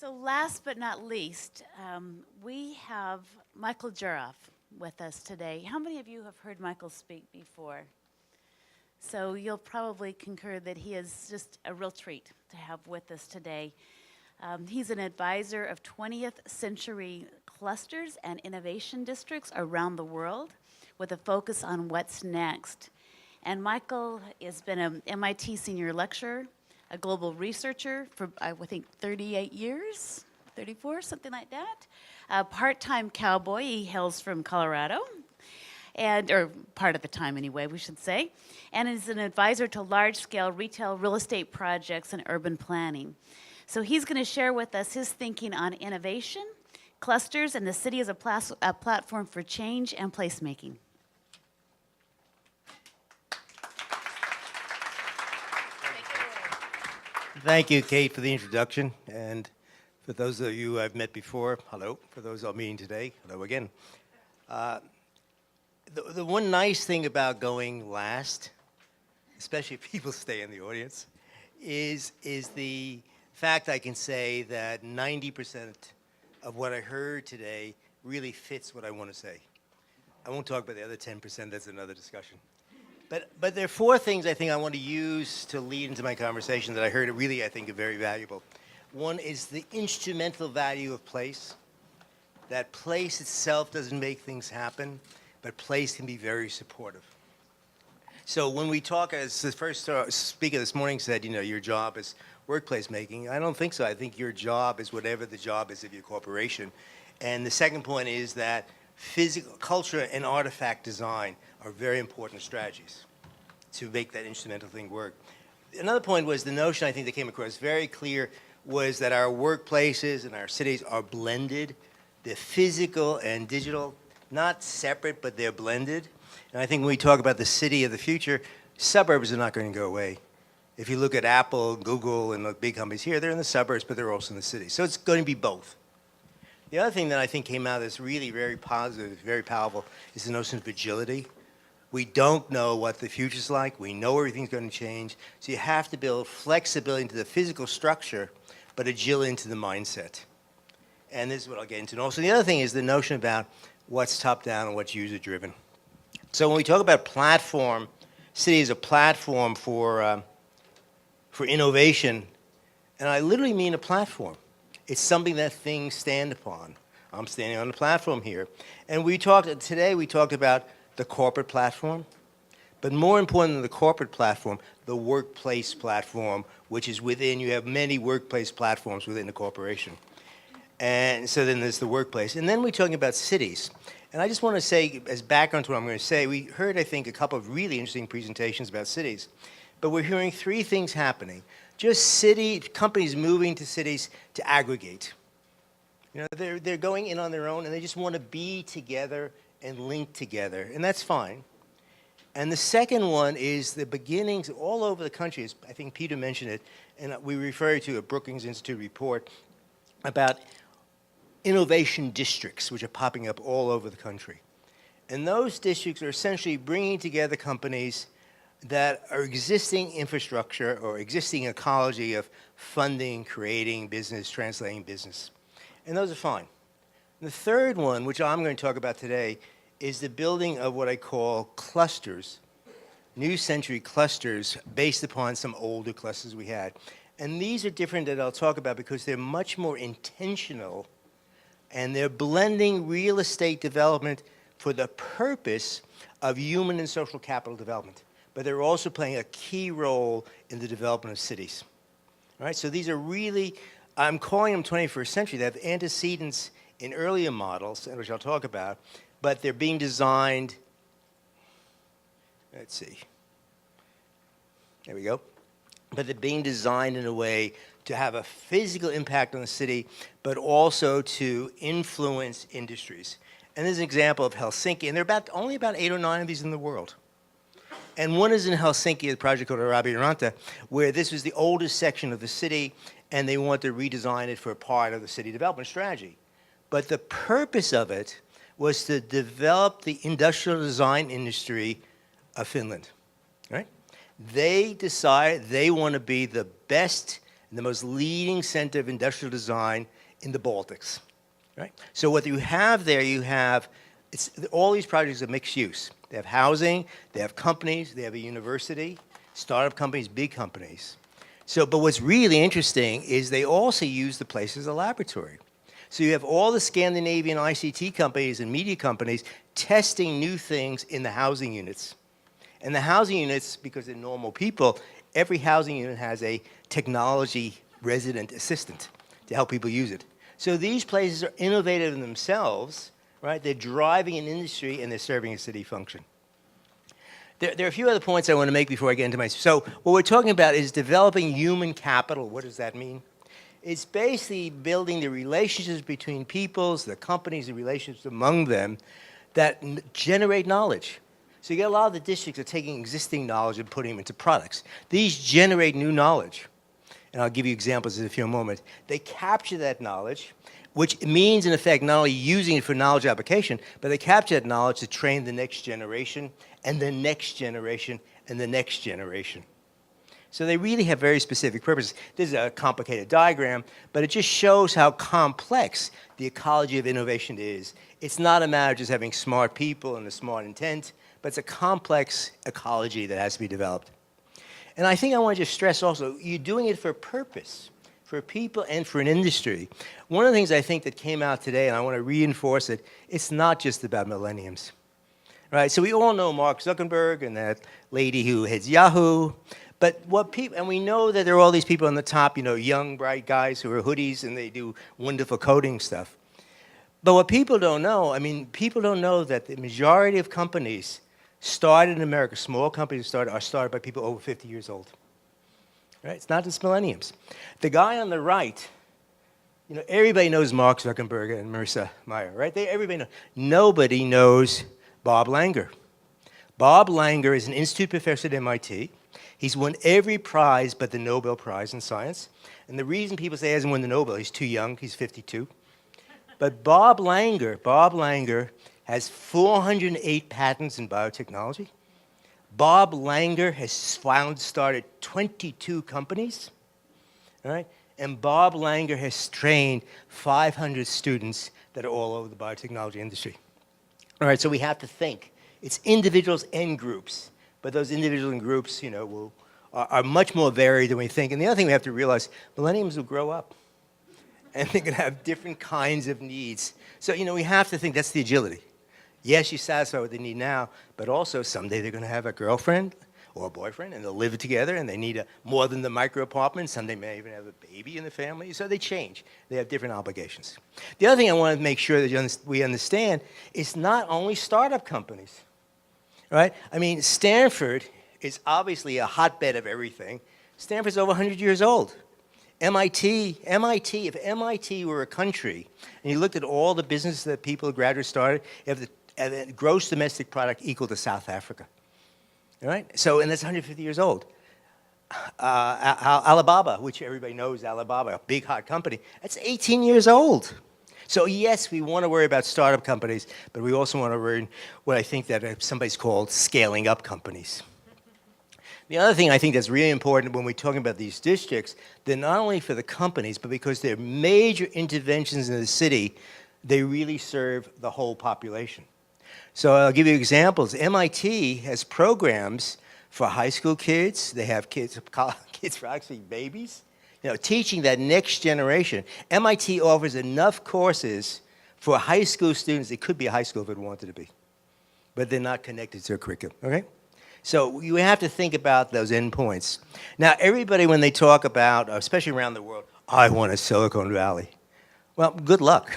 So last but not least, we have Micheal Joroff with us today. How many of you have heard Micheal speak before? So you'll probably concur that he is just a real treat to have with us today. He's an advisor of 20th century clusters and innovation districts around the world with a focus on what's next. And Micheal has been an MIT senior lecturer, a global researcher for, I think, 38 years, 34, something like that. A part-time cowboy, he hails from Colorado, or part of the time anyway, we should say, and is an advisor to large-scale retail real estate projects and urban planning. So he's going to share with us his thinking on innovation, clusters, and the city as a platform for change and placemaking. Thank you, Kate, for the introduction. And for those of you I've met before, hello. For those I'm meeting today, hello again. The one nice thing about going last, especially if people stay in the audience, is the fact I can say that 90% of what I heard today really fits what I want to say. I won't talk about the other 10%, that's another discussion. But there are four things I think I want to use to lead into my conversation that I heard really, I think, are very valuable. One is the instrumental value of place. That place itself doesn't make things happen, but place can be very supportive. So when we talk, as the first speaker this morning said, your job is workplace making, I don't think so. I think your job is whatever the job is of your corporation. And the second point is that physical, culture, and artifact design are very important strategies to make that instrumental thing work. Another point was the notion I think that came across very clear was that our workplaces and our cities are blended. They're physical and digital, not separate, but they're blended. And I think when we talk about the city of the future, suburbs are not going to go away. If you look at Apple, Google, and the big companies here, they're in the suburbs, but they're also in the city. So it's going to be both. The other thing that I think came out that's really very positive, very powerful, is the notion of agility. We don't know what the future's like. We know everything's going to change. So you have to build flexibility into the physical structure, but agility into the mindset. And this is what I'll get into. And also the other thing is the notion about what's top-down and what's user-driven. So when we talk about platform, city is a platform for innovation, and I literally mean a platform. It's something that things stand upon. I'm standing on a platform here. And today we talked about the corporate platform, but more important than the corporate platform, the workplace platform, which is within, you have many workplace platforms within the corporation. And so then there's the workplace. And then we're talking about cities. And I just want to say, as background to what I'm going to say, we heard, I think, a couple of really interesting presentations about cities. But we're hearing three things happening. Just companies moving to cities to aggregate. They're going in on their own, and they just want to be together and link together, and that's fine. And the second one is the beginnings all over the country, as I think Peter mentioned it, and we refer to a Brookings Institute report about innovation districts, which are popping up all over the country. And those districts are essentially bringing together companies that are existing infrastructure or existing ecology of funding, creating business, translating business. And those are fine. The third one, which I'm going to talk about today, is the building of what I call clusters, new century clusters based upon some older clusters we had. And these are different that I'll talk about because they're much more intentional, and they're blending real estate development for the purpose of human and social capital development. But they're also playing a key role in the development of cities. All right, so these are really, I'm calling them 21st century. They have antecedents in earlier models, which I'll talk about, but they're being designed, let's see, there we go. But they're being designed in a way to have a physical impact on the city, but also to influence industries. And there's an example of Helsinki, and there are only about 8 or 9 of these in the world. And one is in Helsinki, a project called Arabi-Ranta, where this was the oldest section of the city, and they want to redesign it for a part of the city development strategy. But the purpose of it was to develop the industrial design industry of Finland, right? They decide they want to be the best and the most leading center of industrial design in the Baltics. Right? So what you have there, all these projects are mixed use. They have housing, they have companies, they have a university, startup companies, big companies. But what's really interesting is they also use the place as a laboratory. So you have all the Scandinavian ICT companies and media companies testing new things in the housing units. And the housing units, because they're normal people, every housing unit has a technology resident assistant to help people use it. So these places are innovative in themselves, right? They're driving an industry and they're serving a city function. There are a few other points I want to make before I get into so what we're talking about is developing human capital. What does that mean? It's basically building the relationships between peoples, the companies, the relationships among them that generate knowledge. So you get a lot of the districts are taking existing knowledge and putting them into products. These generate new knowledge. And I'll give you examples in a few moments. They capture that knowledge, which means, in effect, not only using it for knowledge application, but they capture that knowledge to train the next generation, and the next generation, and the next generation. So they really have very specific purposes. This is a complicated diagram, but it just shows how complex the ecology of innovation is. It's not a matter of just having smart people and a smart intent, but it's a complex ecology that has to be developed. And I think I want to just stress also, you're doing it for a purpose, for people and for an industry. One of the things I think that came out today, and I want to reinforce it, it's not just about millenniums. Right? So we all know Mark Zuckerberg and that lady who heads Yahoo. But and we know that there are all these people on the top, young, bright guys who are hoodies and they do wonderful coding stuff. But what people don't know, people don't know that the majority of companies started in America, small companies are started by people over 50 years old. Right? It's not just millenniums. The guy on the right, everybody knows Mark Zuckerberg and Marissa Mayer, right? Everybody knows. Nobody knows Bob Langer. Bob Langer is an institute professor at MIT. He's won every prize but the Nobel Prize in science. And the reason people say he hasn't won the Nobel, he's too young, he's 52. But Bob Langer has 408 patents in biotechnology. Bob Langer has started 22 companies, all right? And Bob Langer has trained 500 students that are all over the biotechnology industry. All right, so we have to think. It's individuals and groups, but those individuals and groups, are much more varied than we think. And the other thing we have to realize, millennials will grow up, and they're going to have different kinds of needs. So, we have to think that's the agility. Yes, you satisfy what they need now, but also someday they're going to have a girlfriend or a boyfriend, and they'll live together, and they need more than the micro apartment. Someday may even have a baby in the family. So they change. They have different obligations. The other thing I want to make sure that we understand is not only startup companies, right? Stanford is obviously a hotbed of everything. Stanford's over 100 years old. MIT, if MIT were a country, and you looked at all the businesses that people, graduates started, you have the gross domestic product equal to South Africa. All right? So, and that's 150 years old. Alibaba, which everybody knows Alibaba, a big, hot company, that's 18 years old. So, yes, we want to worry about startup companies, but we also want to worry what I think that somebody's called scaling up companies. The other thing I think that's really important when we're talking about these districts, they're not only for the companies, but because they're major interventions in the city, they really serve the whole population. So I'll give you examples. MIT has programs for high school kids. They have kids for actually babies, teaching that next generation. MIT offers enough courses for high school students. It could be a high school if it wanted to be, but they're not connected to a curriculum, okay? So you have to think about those endpoints. Now, everybody, when they talk about, especially around the world, I want a Silicon Valley. Well, good luck.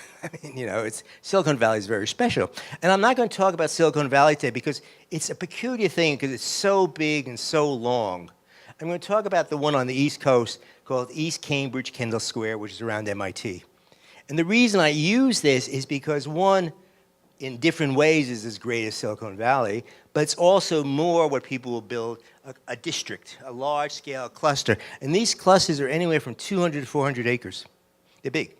Silicon Valley is very special. And I'm not going to talk about Silicon Valley today because it's a peculiar thing because it's so big and so long. I'm going to talk about the one on the East Coast called East Cambridge Kendall Square, which is around MIT. And the reason I use this is because, one, in different ways is as great as Silicon Valley, but it's also more what people will build, a district, a large-scale cluster. And these clusters are anywhere from 200 to 400 acres. They're big,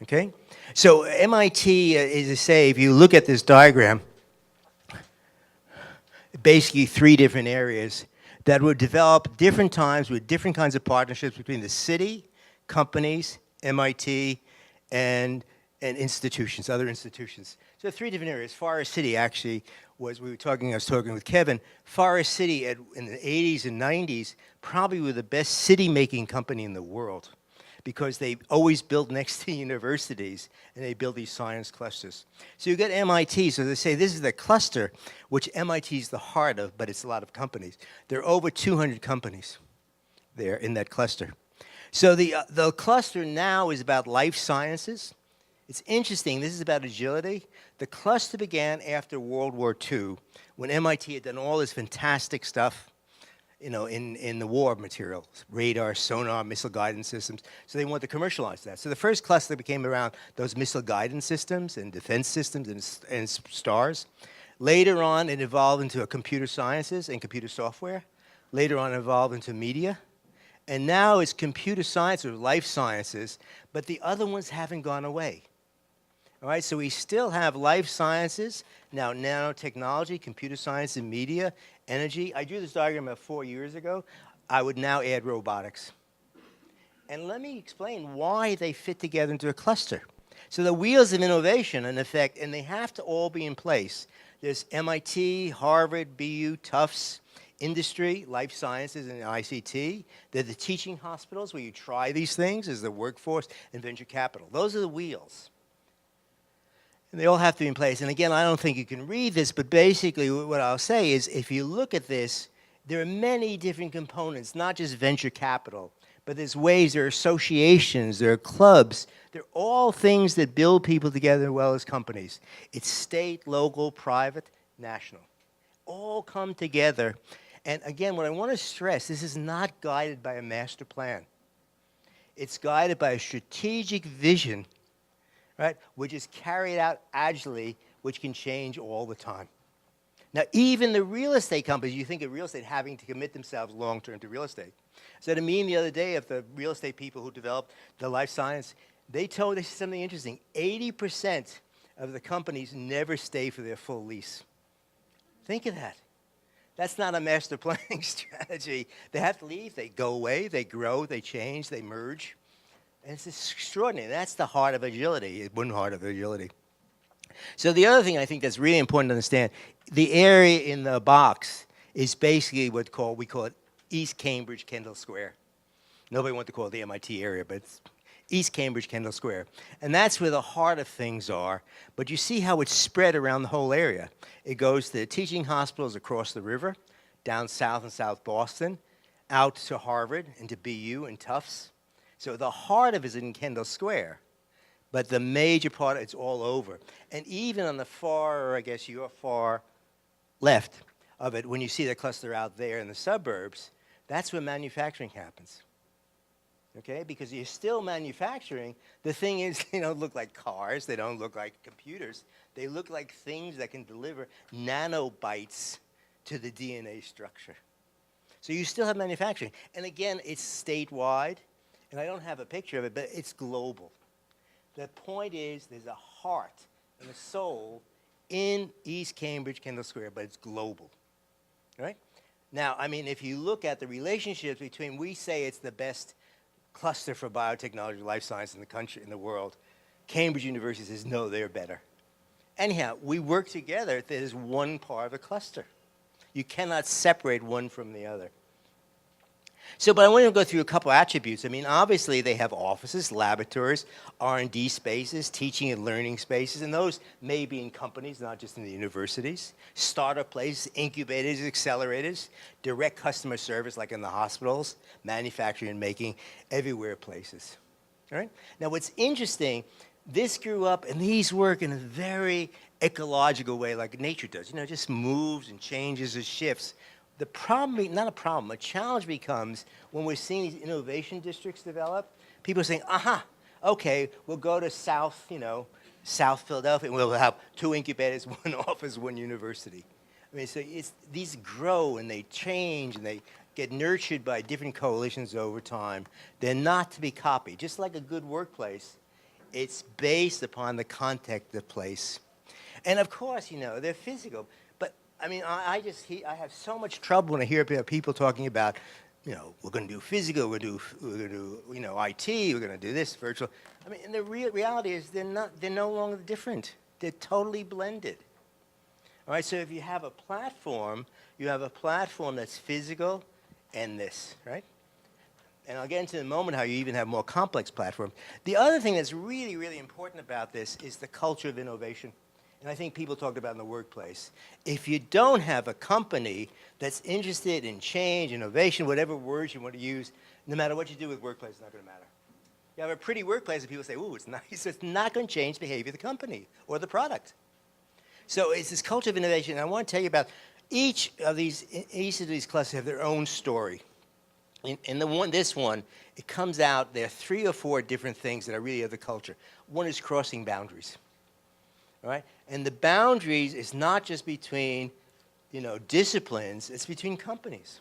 okay? So MIT, as I say, if you look at this diagram, basically 3 different areas that were developed different times with different kinds of partnerships between the city, companies, MIT, and institutions, other institutions. So 3 different areas. Forest City actually was, I was talking with Kevin, Forest City in the 80s and 90s probably were the best city-making company in the world because they always built next to universities and they build these science clusters. So you get MIT, so they say this is the cluster, which MIT is the heart of, but it's a lot of companies. There are over 200 companies there in that cluster. So the cluster now is about life sciences. It's interesting, this is about agility. The cluster began after World War II when MIT had done all this fantastic stuff, you know, in the war materials, radar, sonar, missile guidance systems. So they wanted to commercialize that. So the first cluster became around those missile guidance systems and defense systems and stars. Later on, it evolved into computer sciences and computer software. Later on, it evolved into media. And now it's computer science or life sciences, but the other ones haven't gone away. All right, so we still have life sciences, now nanotechnology, computer science and media, energy. I drew this diagram about 4 years ago. I would now add robotics. And let me explain why they fit together into a cluster. So the wheels of innovation, in effect, and they have to all be in place. There's MIT, Harvard, BU, Tufts, industry, life sciences, and ICT. They're the teaching hospitals where you try these things. There's the workforce and venture capital. Those are the wheels. And they all have to be in place. And again, I don't think you can read this, but basically what I'll say is if you look at this, there are many different components, not just venture capital, but there's ways, there are associations, there are clubs. They're all things that build people together as well as companies. It's state, local, private, national. All come together. And again, what I want to stress, this is not guided by a master plan. It's guided by a strategic vision, right, which is carried out agilely, which can change all the time. Now, even the real estate companies, you think of real estate having to commit themselves long-term to real estate. So at a meeting the other day of the real estate people who developed the life science, they told us something interesting. 80% of the companies never stay for their full lease. Think of that. That's not a master planning strategy. They have to leave, they go away, they grow, they change, they merge. And it's extraordinary. That's the heart of agility, one heart of agility. So the other thing I think that's really important to understand, the area in the box is basically we call it East Cambridge, Kendall Square. Nobody wants to call it the MIT area, but it's East Cambridge, Kendall Square. And that's where the heart of things are. But you see how it's spread around the whole area. It goes to the teaching hospitals across the river, down south in South Boston, out to Harvard, into BU and Tufts. So the heart of it is in Kendall Square, but the major part, it's all over. And even on the far, or I guess your far left of it, when you see the cluster out there in the suburbs, that's where manufacturing happens. Okay, because you're still manufacturing. The thing is, they don't look like cars. They don't look like computers. They look like things that can deliver nanobytes to the DNA structure. So you still have manufacturing. And again, it's statewide. And I don't have a picture of it, but it's global. The point is there's a heart and a soul in East Cambridge, Kendall Square, but it's global. All right? Now, I mean, if you look at the relationships between, we say it's the best cluster for biotechnology, life science in the country, in the world. Cambridge University says, no, they're better. Anyhow, we work together. There's one part of a cluster. You cannot separate one from the other. So, but I want to go through a couple attributes. I mean, obviously, they have offices, laboratories, R&D spaces, teaching and learning spaces, and those may be in companies, not just in the universities. Startup places, incubators, accelerators, direct customer service, like in the hospitals, manufacturing and making, everywhere places. All right? Now, what's interesting, this grew up, and these work in a very ecological way, like nature does. You know, it just moves and changes and shifts. The problem, not a problem, a challenge becomes when we're seeing these innovation districts develop, people are saying, aha, okay, we'll go to South Philadelphia, and we'll have 2 incubators, 1 office, 1 university. I mean, so these grow and they change and they get nurtured by different coalitions over time. They're not to be copied. Just like a good workplace, it's based upon the context of the place. And of course, you know, they're physical. I mean, I have so much trouble when I hear people talking about we're going to do physical, we're going to do, IT, we're going to do this, virtual. I mean, and the reality is they're no longer different. They're totally blended. All right, so if you have a platform, you have a platform that's physical and this, right? And I'll get into in a moment how you even have more complex platforms. The other thing that's really, really important about this is the culture of innovation. And I think people talked about in the workplace. If you don't have a company that's interested in change, innovation, whatever words you want to use, no matter what you do with workplace, it's not going to matter. You have a pretty workplace and people say, ooh, it's nice. It's not going to change behavior of the company or the product. So it's this culture of innovation. And I want to tell you about each of these clusters have their own story. In this one, it comes out, there are 3 or 4 different things that are really of the culture. One is crossing boundaries, all right? And the boundaries is not just between, disciplines, it's between companies,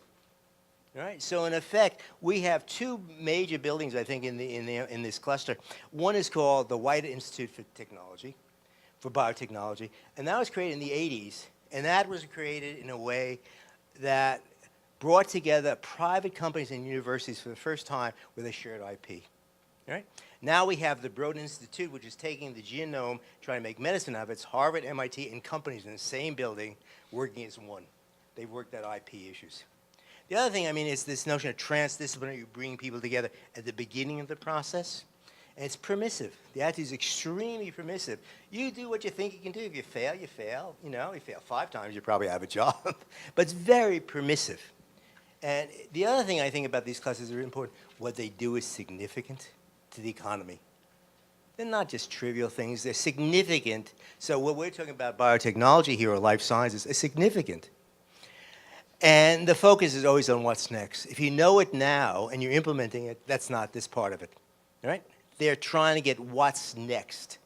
all right? So in effect, we have 2 major buildings, I think, in this cluster. One is called the White Institute for Biotechnology, and that was created in the 80s, and that was created in a way that brought together private companies and universities for the first time with a shared IP. All right? Now we have the Broad Institute, which is taking the genome, trying to make medicine out of it. It's Harvard, MIT, and companies in the same building working as one. They've worked out IP issues. The other thing, is this notion of transdisciplinary, you bring people together at the beginning of the process. And it's permissive. The attitude is extremely permissive. You do what you think you can do. If you fail, you fail. You fail 5 times, you probably have a job. But it's very permissive. And the other thing I think about these classes is really important. What they do is significant to the economy. They're not just trivial things. They're significant. So what we're talking about biotechnology here or life sciences is significant. And the focus is always on what's next. If you know it now and you're implementing it, that's not this part of it. All right? They're trying to get what's next.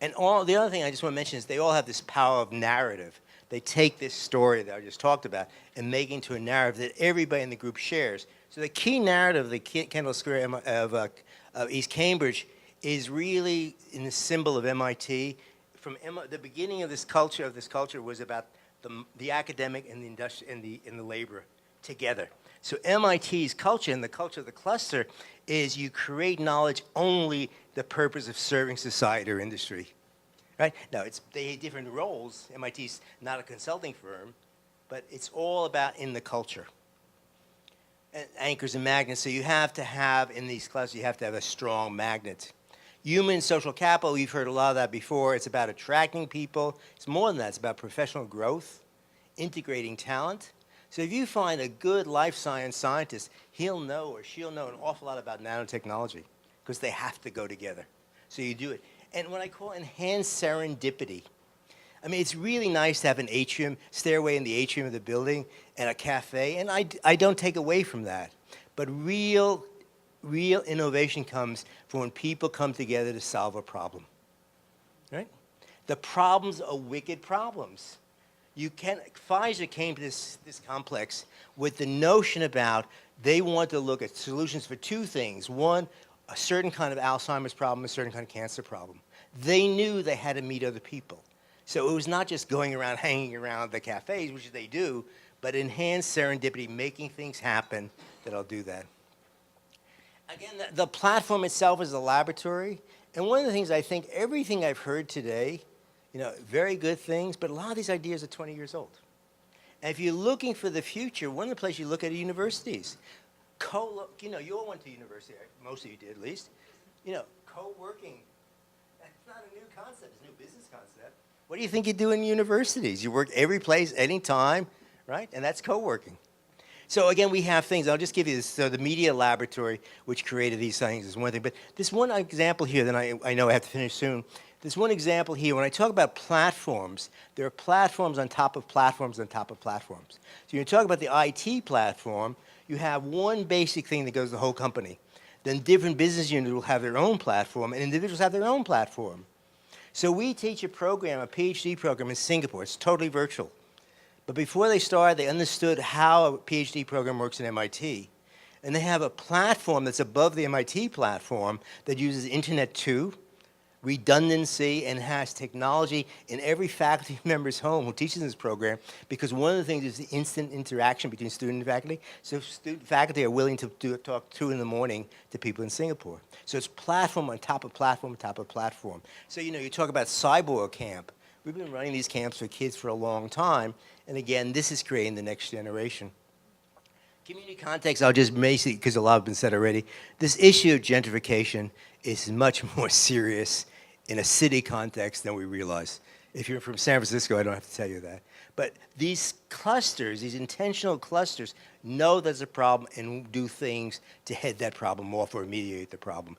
And the other thing I just want to mention is they all have this power of narrative. They take this story that I just talked about and make it into a narrative that everybody in the group shares. So the key narrative of the Kendall Square of East Cambridge is really in the symbol of MIT. From the beginning of this culture was about the academic and the industry and the labor together. So MIT's culture and the culture of the cluster is you create knowledge only the purpose of serving society or industry. Right? Now, they have different roles. MIT's not a consulting firm, but it's all about in the culture. And anchors and magnets, so you have to have, in these clusters, you have to have a strong magnet. Human social capital, you've heard a lot of that before. It's about attracting people. It's more than that. It's about professional growth, integrating talent. So if you find a good life science scientist, he'll know or she'll know an awful lot about nanotechnology because they have to go together. So you do it. And what I call enhanced serendipity. It's really nice to have an atrium, stairway in the atrium of the building and a cafe, and I don't take away from that. But real innovation comes from when people come together to solve a problem, right? The problems are wicked problems. Pfizer came to this complex with the notion about they want to look at solutions for 2 things. One, a certain kind of Alzheimer's problem, a certain kind of cancer problem. They knew they had to meet other people. So it was not just going around, hanging around the cafes, which they do, but enhanced serendipity, making things happen that'll do that. Again, the platform itself is a laboratory. And one of the things I think, everything I've heard today, very good things, but a lot of these ideas are 20 years old. And if you're looking for the future, one of the places you look at are universities. You all went to university, most of you did at least. Co-working, that's not a new concept, it's a new business concept. What do you think you do in universities? You work every place, anytime, right? And that's co-working. So again, we have things. I'll just give you this. So the media laboratory, which created these things, is one thing. But this one example here, then I know I have to finish soon. This one example here, when I talk about platforms, there are platforms on top of platforms on top of platforms. So you talk about the IT platform, you have one basic thing that goes to the whole company. Then different business units will have their own platform, and individuals have their own platform. So we teach a program, a PhD program in Singapore. It's totally virtual. But before they started, they understood how a PhD program works in MIT. And they have a platform that's above the MIT platform that uses Internet 2, redundancy, and has technology in every faculty member's home who teaches this program, because one of the things is the instant interaction between student and faculty. So faculty are willing to talk 2 in the morning to people in Singapore. So it's platform on top of platform on top of platform. So, you know, you talk about cyborg camp. We've been running these camps for kids for a long time, and again, this is creating the next generation. Community context, I'll just basically, because a lot have been said already, this issue of gentrification is much more serious in a city context than we realize. If you're from San Francisco, I don't have to tell you that. But these clusters, these intentional clusters, know there's a problem and do things to head that problem off or ameliorate the problem.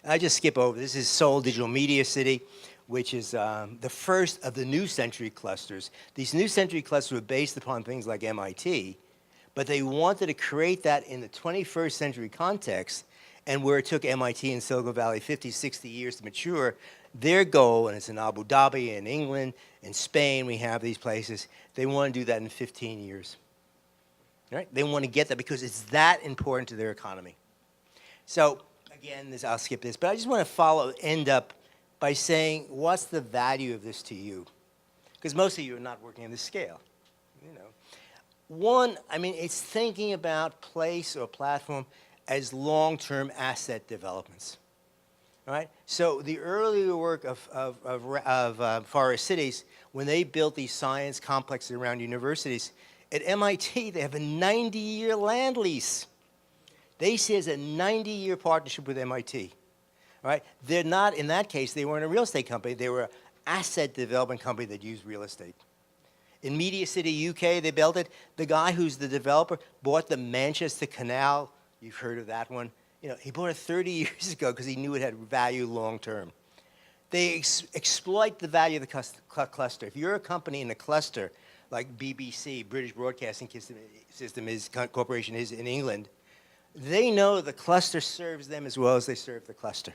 I just skip over. This is Seoul Digital Media City, which is the first of the New Century clusters. These New Century clusters were based upon things like MIT, but they wanted to create that in the 21st century context, and where it took MIT and Silicon Valley 50, 60 years to mature, their goal, and it's in Abu Dhabi, in England, in Spain, we have these places, they want to do that in 15 years. Right? They want to get that because it's that important to their economy. So, again, I'll skip this, but I just want to end up by saying, what's the value of this to you? Because most of you are not working on this scale. You know, one, I mean, it's thinking about place or platform as long-term asset developments. All right? So the earlier work of Forest Cities, when they built these science complexes around universities, at MIT, they have a 90-year land lease. They see it as a 90-year partnership with MIT. All right? They're not, in that case, they weren't a real estate company. They were an asset development company that used real estate. In Media City, UK, they built it. The guy who's the developer bought the Manchester Canal. You've heard of that one. You know, he bought it 30 years ago because he knew it had value long term. They exploit the value of the cluster. If you're a company in a cluster like BBC, British Broadcasting System Corporation is in England, they know the cluster serves them as well as they serve the cluster,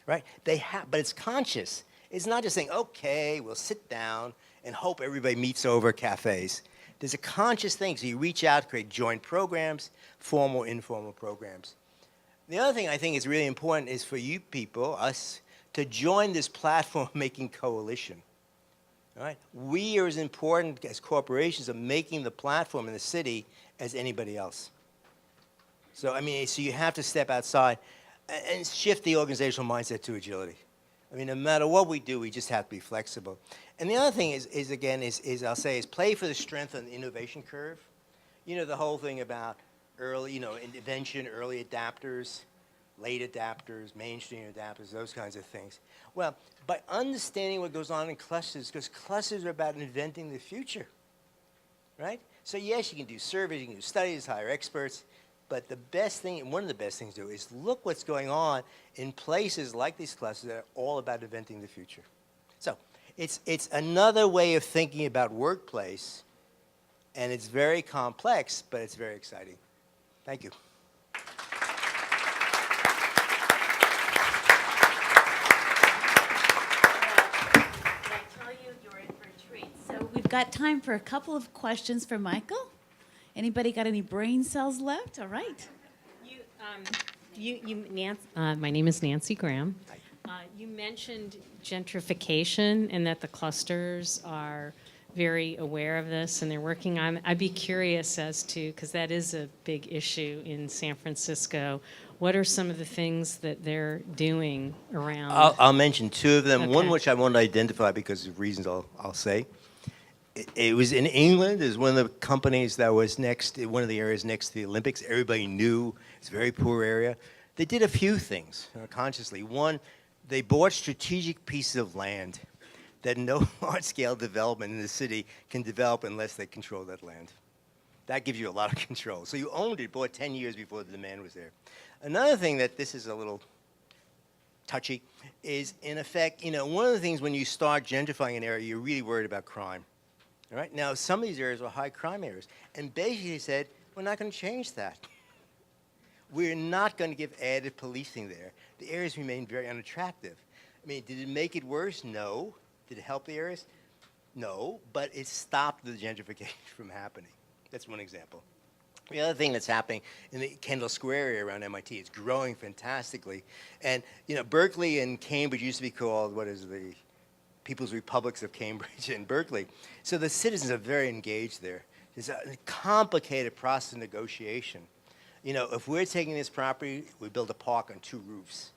right? But it's conscious. It's not just saying, okay, we'll sit down and hope everybody meets over cafes. There's a conscious thing. So you reach out, create joint programs, formal, informal programs. The other thing I think is really important is for you people, us, to join this platform-making coalition. All right? We are as important as corporations of making the platform in the city as anybody else. So, I mean, so you have to step outside and shift the organizational mindset to agility. I mean, no matter what we do, we just have to be flexible. And the other thing is I'll say, is play for the strength on the innovation curve. You know, the whole thing about early, you know, invention, early adapters, late adapters, mainstream adapters, those kinds of things. Well, by understanding what goes on in clusters, because clusters are about inventing the future, right? So yes, you can do surveys, you can do studies, hire experts, but the best thing, and one of the best things to do, is look what's going on in places like these clusters that are all about inventing the future. So it's another way of thinking about workplace, and it's very complex, but it's very exciting. Thank you. We've got time for a couple of questions for Michael. Anybody got any brain cells left? All right. My name is Nancy Graham. You mentioned gentrification and that the clusters are very aware of this and they're working on it. I'd be curious as to, because that is a big issue in San Francisco, what are some of the things that they're doing around? I'll mention two of them. Okay. One which I won't identify because of reasons I'll say. It was in England. It was one of the companies that was one of the areas next to the Olympics. Everybody knew it's a very poor area. They did a few things consciously. One, they bought strategic pieces of land that no large-scale development in the city can develop unless they control that land. That gives you a lot of control. So you owned it, bought 10 years before the demand was there. Another thing that this is a little touchy is, in effect, you know, one of the things when you start gentrifying an area, you're really worried about crime. All right? Now, some of these areas were high crime areas, and basically said, we're not going to change that. We're not going to give added policing there. The areas remain very unattractive. I mean, did it make it worse? No. Did it help the areas? No, but it stopped the gentrification from happening. That's one example. The other thing that's happening in the Kendall Square area around MIT, it's growing fantastically. And, Berkeley and Cambridge used to be called, what is the People's Republics of Cambridge and Berkeley. So the citizens are very engaged there. There's a complicated process of negotiation. If we're taking this property, we build a park on 2 roofs.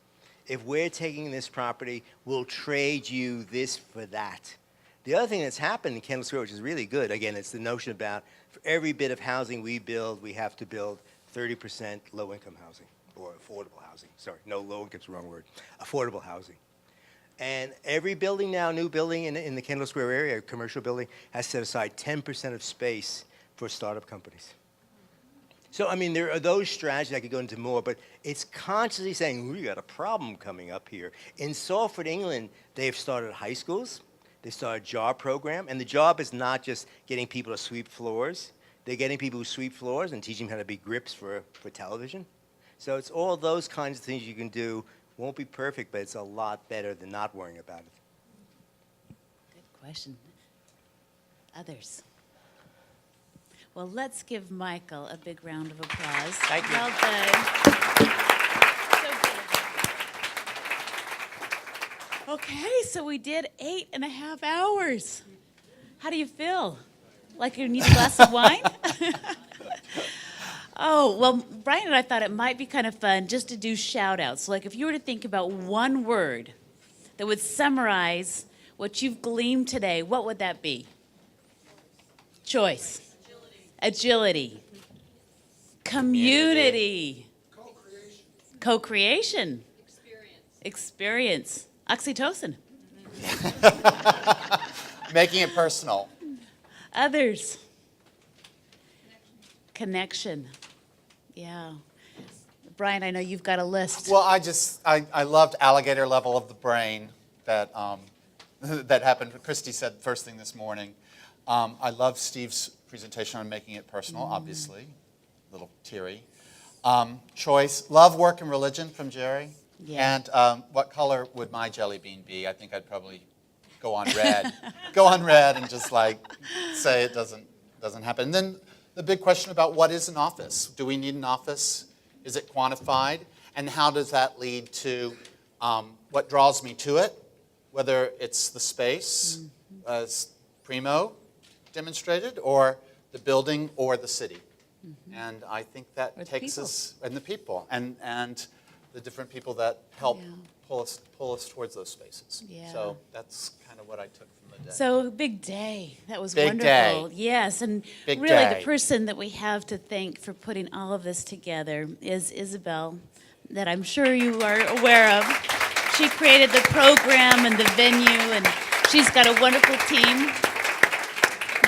If we're taking this property, we'll trade you this for that. The other thing that's happened in Kendall Square, which is really good, again, it's the notion about for every bit of housing we build, we have to build 30% low-income housing, or affordable housing. Sorry, no, low-income's the wrong word. Affordable housing. And every building now, new building in the Kendall Square area, a commercial building, has set aside 10% of space for startup companies. So, I mean, there are those strategies. I could go into more, but it's consciously saying, we got a problem coming up here. In Salford, England, they've started high schools. They started a job program, and the job is not just getting people to sweep floors. They're getting people who sweep floors and teaching them how to be grips for television. So it's all those kinds of things you can do. Won't be perfect, but it's a lot better than not worrying about it. Good question. Others? Well, let's give Michael a big round of applause. Thank you. Well done. Okay, so we did 8.5 hours. How do you feel? Like you need a glass of wine? Oh, well, Brian and I thought it might be kind of fun just to do shout-outs. Like if you were to think about one word that would summarize what you've gleaned today, what would that be? Choice. Agility. Community. Co-creation. Experience. Oxytocin. Making it personal. Others. Connection. Yeah. Brian, I know you've got a list. Well, I loved alligator level of the brain that that happened. Christy said first thing this morning. I love Steve's presentation on making it personal, obviously. A little teary. Choice. Love, work, and religion from Jerry. Yeah. And what color would my jelly bean be? I think I'd probably go on red. Go on red and just like say it doesn't happen. And then the big question about what is an office? Do we need an office? Is it quantified? And how does that lead to what draws me to it? Whether it's the space, as Primo demonstrated, or the building or the city. And I think that takes us, and the people, and the different people that help pull us towards those spaces. Yeah. So that's kind of what I took from the day. So big day. That was Big wonderful. day. Yes, and Big really day. the person that we have to thank for putting all of this together is Isabel, that I'm sure you are aware of. She created the program and the venue, and she's got a wonderful team.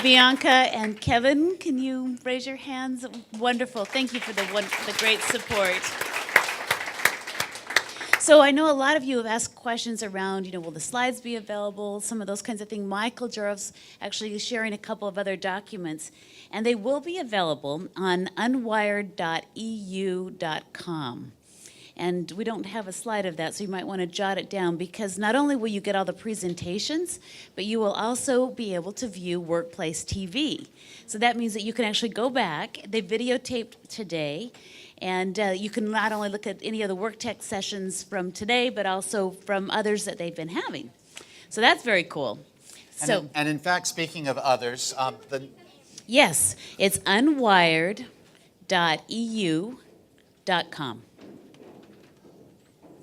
Bianca and Kevin, can you raise your hands? Wonderful. Thank you for the great support. So I know a lot of you have asked questions around, will the slides be available, some of those kinds of things. Michael Joroff's actually sharing a couple of other documents, and they will be available on unwired.eu.com. And we don't have a slide of that, so you might want to jot it down, because not only will you get all the presentations, but you will also be able to view Workplace TV. So that means that you can actually go back. They videotaped today, and you can not only look at any of the Worktech sessions from today, but also from others that they've been having. So that's very cool. And in fact, speaking of others, Yes, it's unwired.eu.com.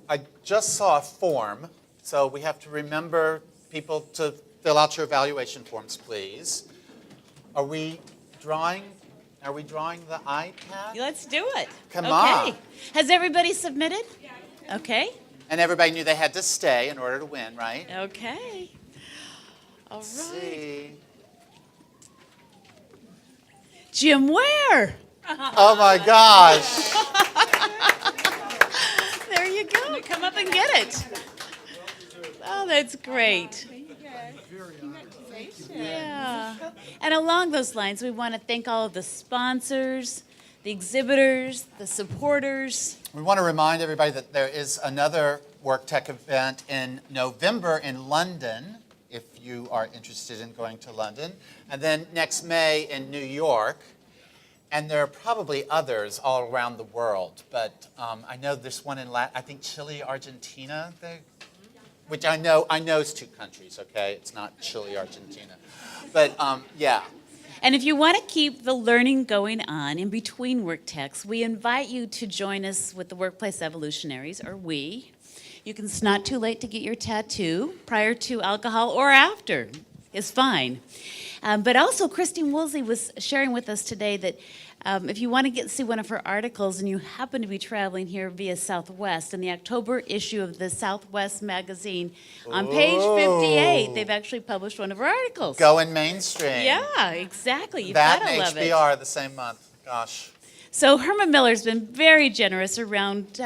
I just saw a form, so we have to remember people to fill out your evaluation forms, please. Are we drawing the iPad? Let's do it. Come okay. on. Has everybody submitted? Yeah. Okay. And everybody knew they had to stay in order to win, right? Okay. All right. Let's see. Jim Ware. Oh my gosh. There you go. Come up and get it. Oh, that's great. Yeah. And along those lines, we want to thank all of the sponsors, the exhibitors, the supporters. We want to remind everybody that there is another Worktech event in November in London, if you are interested in going to London. And then next May in New York. And there are probably others all around the world, but I know there's one in I think Chile, Argentina, which I know is 2 countries. Okay, it's not Chile, Argentina, but yeah. And if you want to keep the learning going on in between Worktechs, we invite you to join us with the Workplace Evolutionaries, or we. It's not too late to get your tattoo prior to alcohol or after. It's fine. But also, Christine Woolsey was sharing with us today that if you want to see one of her articles and you happen to be traveling here via Southwest, in the October issue of the Southwest magazine, on page 58, they've actually published one of her articles. Going mainstream. Yeah, exactly. You've That gotta and love it. HBR the same month. Gosh. So Herman Miller's been very generous around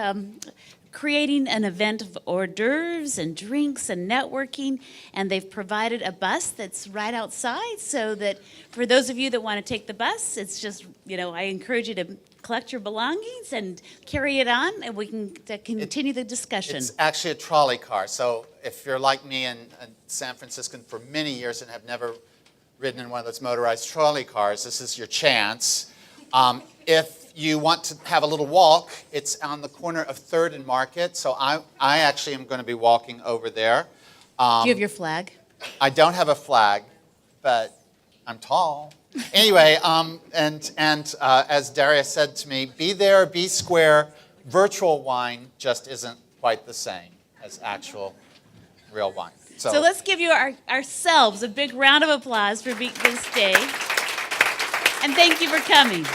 creating an event of hors d'oeuvres and drinks and networking, and they've provided a bus that's right outside so that for those of you that want to take the bus, it's just, I encourage you to collect your belongings and carry it on, and we can continue the discussion. It's actually a trolley car. So if you're like me and San Franciscan for many years and have never ridden in one of those motorized trolley cars, this is your chance. If you want to have a little walk, it's on the corner of 3rd and Market. So I actually am going to be walking over there. Do you have your flag? I don't have a flag, but I'm tall. Anyway, and as Darius said to me, be there, be square. Virtual wine just isn't quite the same as actual real wine. So let's give you ourselves a big round of applause for this day. And thank you for coming.